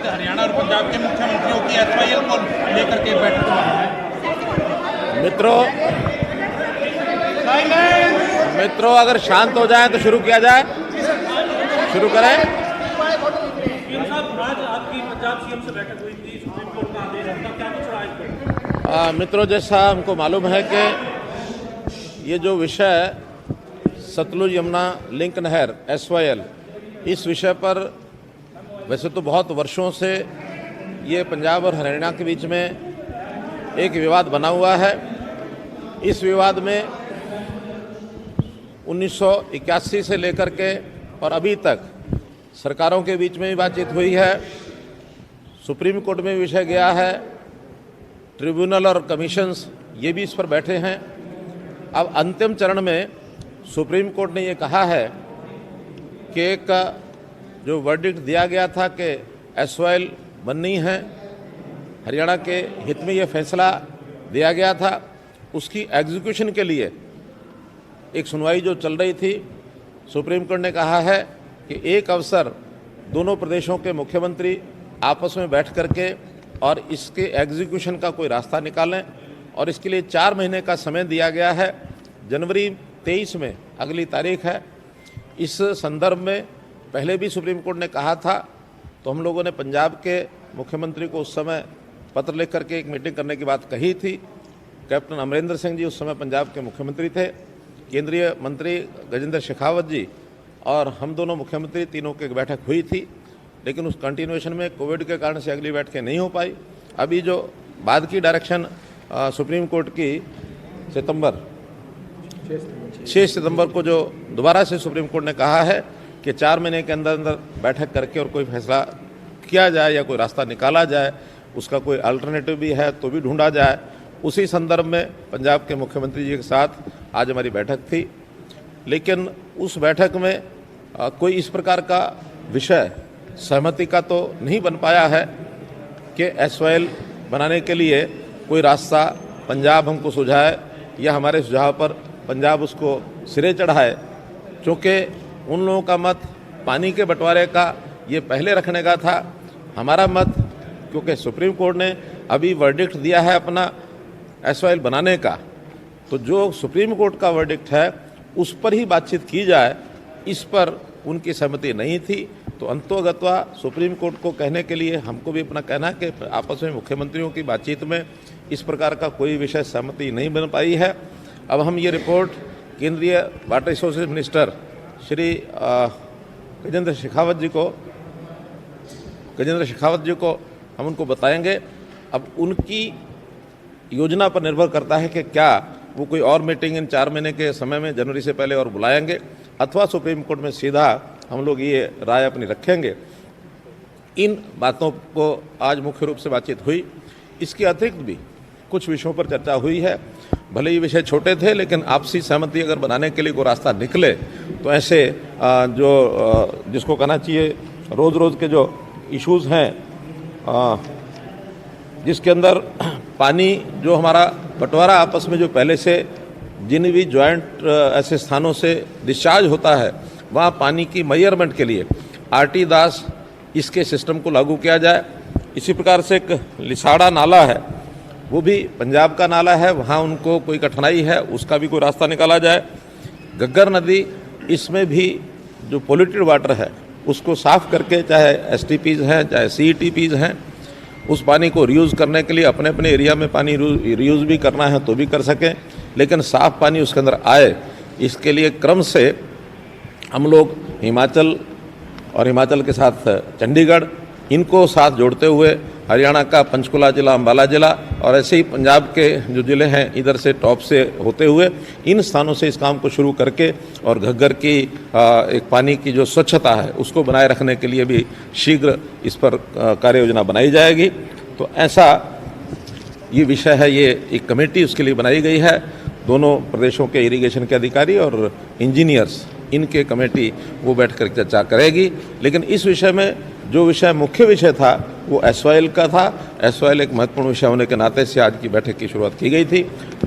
आज हरियाणा और पंजाब के मुख्यमंत्रियों की एसवाईएल को लेकर के बैठक हुई है। मित्रों अगर शांत हो जाए तो शुरू किया जाए। शुरू करें। आज आपकी पंजाब सीएम से बैठक हुई थी, सुप्रीम कोर्ट का आदेश था, क्या कुछ रहा इस पर? मित्रों जैसा हमको मालूम है कि ये जो विषय सतलुज यमुना लिंक नहर एसवाईएल, इस विषय पर वैसे तो बहुत वर्षों से ये पंजाब और हरियाणा के बीच में एक विवाद बना हुआ है। इस विवाद में 1981 से लेकर के और अभी तक सरकारों के बीच में भी बातचीत हुई है, सुप्रीम कोर्ट में विषय गया है, ट्रिब्यूनल और कमीशंस ये भी इस पर बैठे हैं। अब अंतिम चरण में सुप्रीम कोर्ट ने ये कहा है कि एक जो वर्डिक्ट दिया गया था कि एसवाईएल बननी है, हरियाणा के हित में ये फैसला दिया गया था, उसकी एग्जीक्यूशन के लिए एक सुनवाई जो चल रही थी, सुप्रीम कोर्ट ने कहा है कि एक अवसर दोनों प्रदेशों के मुख्यमंत्री आपस में बैठ करके और इसके एग्जीक्यूशन का कोई रास्ता निकालें, और इसके लिए 4 महीने का समय दिया गया है। जनवरी 23 में अगली तारीख है। इस संदर्भ में पहले भी सुप्रीम कोर्ट ने कहा था, तो हम लोगों ने पंजाब के मुख्यमंत्री को उस समय पत्र लिख करके एक मीटिंग करने की बात कही थी। कैप्टन अमरिंदर सिंह जी उस समय पंजाब के मुख्यमंत्री थे, केंद्रीय मंत्री गजेंद्र शेखावत जी और हम दोनों मुख्यमंत्री तीनों की बैठक हुई थी, लेकिन उस कंटिन्यूएशन में कोविड के कारण से अगली बैठकें नहीं हो पाई। अभी जो बाद की डायरेक्शन सुप्रीम कोर्ट की 6 सितंबर को जो दोबारा से सुप्रीम कोर्ट ने कहा है कि 4 महीने के अंदर अंदर बैठक करके और कोई फैसला किया जाए या कोई रास्ता निकाला जाए, उसका कोई अल्टरनेटिव भी है तो भी ढूंढा जाए। उसी संदर्भ में पंजाब के मुख्यमंत्री जी के साथ आज हमारी बैठक थी, लेकिन उस बैठक में कोई इस प्रकार का विषय सहमति का तो नहीं बन पाया है कि एसवाईएल बनाने के लिए कोई रास्ता पंजाब हमको सुझाए या हमारे सुझाव पर पंजाब उसको सिरे चढ़ाए, क्योंकि उन लोगों का मत पानी के बंटवारे का ये पहले रखने का था। हमारा मत, क्योंकि सुप्रीम कोर्ट ने अभी वर्डिक्ट दिया है अपना एसवाईएल बनाने का, तो जो सुप्रीम कोर्ट का वर्डिक्ट है उस पर ही बातचीत की जाए, इस पर उनकी सहमति नहीं थी। तो अंतोगत्वा सुप्रीम कोर्ट को कहने के लिए हमको भी अपना कहना है कि आपस में मुख्यमंत्रियों की बातचीत में इस प्रकार का कोई विषय सहमति नहीं बन पाई है। अब हम ये रिपोर्ट केंद्रीय water resources minister Shri Gajendra Shekhawat ji को हम उनको बताएंगे। अब उनकी योजना पर निर्भर करता है कि क्या वो कोई और मीटिंग इन 4 महीने के समय में जनवरी से पहले और बुलाएंगे, अथवा सुप्रीम कोर्ट में सीधा हम लोग ये राय अपनी रखेंगे। इन बातों को आज मुख्य रूप से बातचीत हुई। इसके अतिरिक्त भी कुछ विषयों पर चर्चा हुई है। भले ही विषय छोटे थे, लेकिन आपसी सहमति अगर बनाने के लिए कोई रास्ता निकले तो ऐसे जिसको कहना चाहिए रोज़ रोज़ के जो इश्यूज़ हैं, जिसके अंदर पानी जो हमारा बंटवारा आपस में जो पहले से जिन भी जॉइंट ऐसे स्थानों से डिस्चार्ज होता है, वहाँ पानी की मेजरमेंट के लिए आरटी दास इसके सिस्टम को लागू किया जाए। इसी प्रकार से एक लिसाड़ा नाला है, वो भी पंजाब का नाला है, वहाँ उनको कोई कठिनाई है, उसका भी कोई रास्ता निकाला जाए। घग्गर नदी, इसमें भी जो पोल्यूटेड वाटर है उसको साफ़ करके, चाहे एसटीपीज़ हैं चाहे सीईटीपीज़ हैं, उस पानी को रीयूज़ करने के लिए अपने अपने एरिया में पानी रीयूज़ भी करना है तो भी कर सकें, लेकिन साफ़ पानी उसके अंदर आए, इसके लिए क्रम से हम लोग हिमाचल और हिमाचल के साथ चंडीगढ़, इनको साथ जोड़ते हुए हरियाणा का पंचकुला जिला, अम्बाला जिला और ऐसे ही पंजाब के जो ज़िले हैं इधर से टॉप से होते हुए इन स्थानों से इस काम को शुरू करके और घग्गर की एक पानी की जो स्वच्छता है उसको बनाए रखने के लिए भी शीघ्र इस पर कार्य योजना बनाई जाएगी। तो ऐसा ये विषय है, ये एक कमेटी उसके लिए बनाई गई है। दोनों प्रदेशों के इरिगेशन के अधिकारी और इंजीनियर्स, इनके कमेटी वो बैठ कर चर्चा करेगी। लेकिन इस विषय में जो विषय मुख्य विषय था वो एसवाईएल का था। एसवाईएल एक महत्वपूर्ण विषय होने के नाते से आज की बैठक की शुरुआत की गई थी,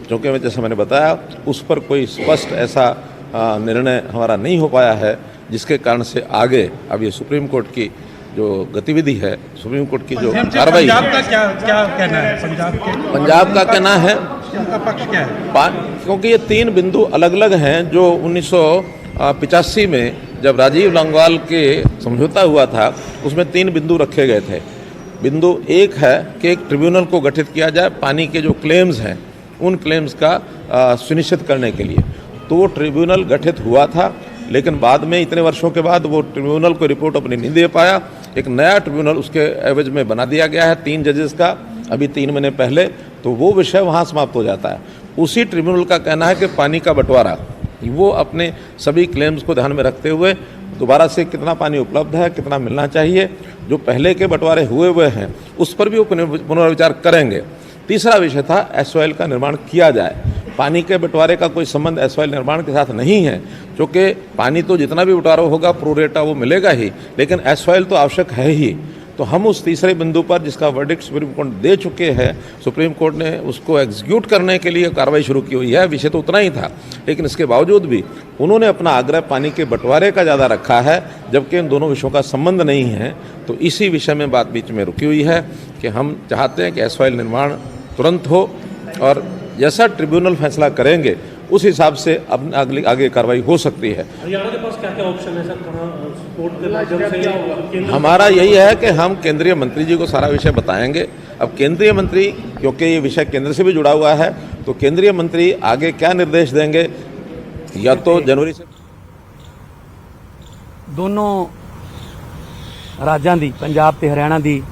क्योंकि जैसे मैंने बताया उस पर कोई स्पष्ट ऐसा निर्णय हमारा नहीं हो पाया है, जिसके कारण से आगे अब ये सुप्रीम कोर्ट की जो गतिविधि है, सुप्रीम कोर्ट की जो कार्रवाई पंजाब है, का क्या क्या कहना है? पंजाब का कहना है उनका पक्ष क्या है? क्योंकि ये 3 बिंदु अलग अलग हैं जो 1985 में जब राजीव लौंगोवाल के समझौता हुआ था उसमें 3 बिंदु रखे गए थे। बिंदु 1 है कि एक ट्रिब्यूनल को गठित किया जाए पानी के जो क्लेम्स हैं उन क्लेम्स का सुनिश्चित करने के लिए। तो वो ट्रिब्यूनल गठित हुआ था, लेकिन बाद में इतने वर्षों के बाद वो ट्रिब्यूनल को रिपोर्ट अपनी नहीं दे पाया। एक नया ट्रिब्यूनल उसके एवज में बना दिया गया है 3 जजेस का, अभी 3 महीने पहले, तो वो विषय वहाँ समाप्त हो जाता है। उसी ट्रिब्यूनल का कहना है कि पानी का बंटवारा वो अपने सभी क्लेम्स को ध्यान में रखते हुए दोबारा से कितना पानी उपलब्ध है, कितना मिलना चाहिए, जो पहले के बंटवारे हुए हैं उस पर भी वो पुनर्विचार करेंगे। तीसरा विषय था एसवाईएल का निर्माण किया जाए। पानी के बंटवारे का कोई संबंध एसवाईएल निर्माण के साथ नहीं है, क्योंकि पानी तो जितना भी बंटवारा होगा प्रोरेटा वो मिलेगा ही, लेकिन एसवाईएल तो आवश्यक है ही। तो हम उस तीसरे बिंदु पर जिसका वर्डिक्ट सुप्रीम कोर्ट दे चुके हैं, सुप्रीम कोर्ट ने उसको एग्जीक्यूट करने के लिए कार्रवाई शुरू की हुई है। विषय तो उतना ही था, लेकिन इसके बावजूद भी उन्होंने अपना आग्रह पानी के बंटवारे का ज़्यादा रखा है, जबकि इन दोनों विषयों का संबंध नहीं है। तो इसी विषय में बात बीच में रुकी हुई है कि हम चाहते हैं कि एसवाईएल निर्माण तुरंत हो और जैसा ट्रिब्यूनल फैसला करेंगे उस हिसाब से अब आगे कार्रवाई हो सकती है। हरियाणा के पास क्या क्या ऑप्शन है सर, कोर्ट के माध्यम से या केंद्र? हमारा यही है कि हम केंद्रीय मंत्री जी को सारा विषय बताएंगे। अब केंद्रीय मंत्री, क्योंकि ये विषय केंद्र से भी जुड़ा हुआ है, तो केंद्रीय मंत्री आगे क्या निर्देश देंगे, या तो जनवरी से दोनों राज्यों की, पंजाब ते हरियाणा की